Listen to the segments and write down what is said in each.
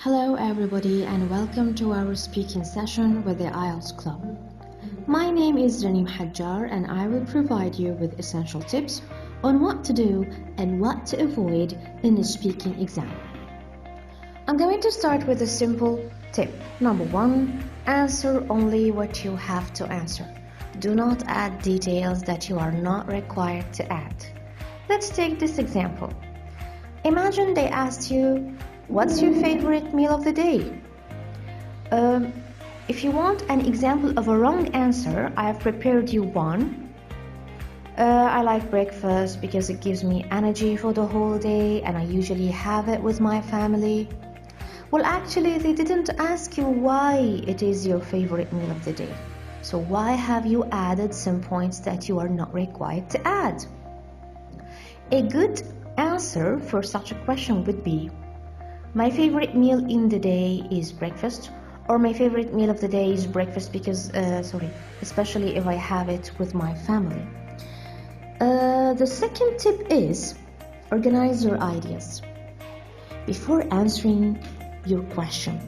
Hello everybody and welcome to our speaking session with the Ielts Club. My name is Ranim Hajjar and I will provide you with essential tips on what to do and what to avoid in the speaking exam. I'm going to start with a simple tip. Number 1, answer only what you have to answer. Do not add details that you are not required to add. Let's take this example. Imagine they asked you, what's your favorite meal of the day? If you want an example of a wrong answer, I have prepared you one. I like breakfast because it gives me energy for the whole day and I usually have it with my family. Well, actually, they didn't ask you why it is your favorite meal of the day. So why have you added some points that you are not required to add? A good answer for such a question would be, my favorite meal in the day is breakfast, or my favorite meal of the day is breakfast because, especially if I have it with my family. The second tip is organize your ideas. Before answering your question,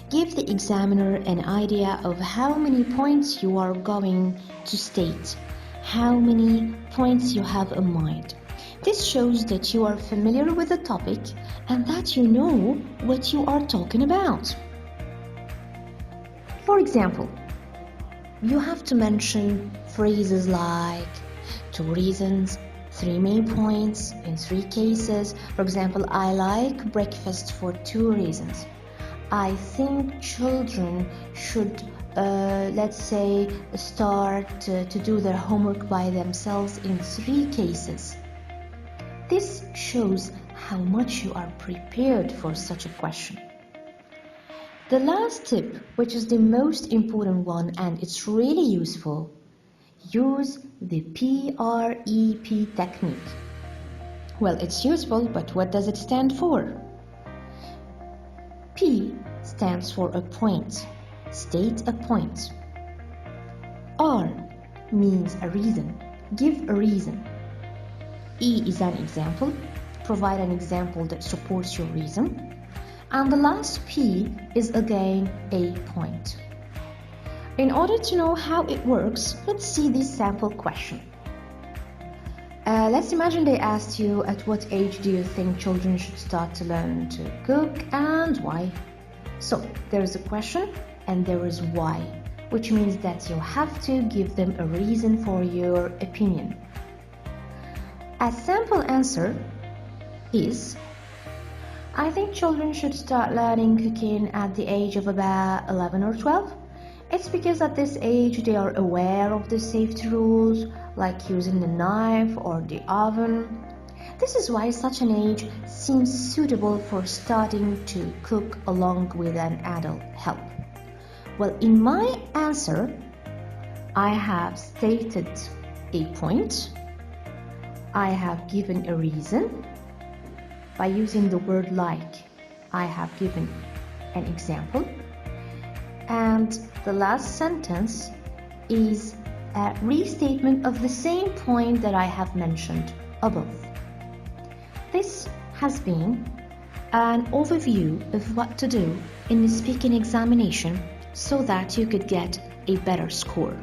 give the examiner an idea of how many points you are going to state, how many points you have in mind. This shows that you are familiar with the topic and that you know what you are talking about. For example, you have to mention phrases like 2 reasons, 3 main points in 3 cases. For example, I like breakfast for 2 reasons. I think children should, start to do their homework by themselves in 3 cases. This shows how much you are prepared for such a question. The last tip, which is the most important one and it's really useful, use the PREP technique. Well, it's useful, but what does it stand for? P stands for a point. State a point. R means a reason. Give a reason. E is an example. Provide an example that supports your reason. And the last P is again a point. In order to know how it works, let's see this sample question. Let's imagine they asked you, at what age do you think children should start to learn to cook and why? So there is a question and there is why, which means that you have to give them a reason for your opinion. A sample answer is, I think children should start learning cooking at the age of about 11 or 12. It's because at this age they are aware of the safety rules, like using the knife or the oven. This is why such an age seems suitable for starting to cook along with an adult help. Well, in my answer, I have stated a point. I have given a reason. By using the word like, I have given an example. And the last sentence is a restatement of the same point that I have mentioned above. This has been an overview of what to do in the speaking examination so that you could get a better score.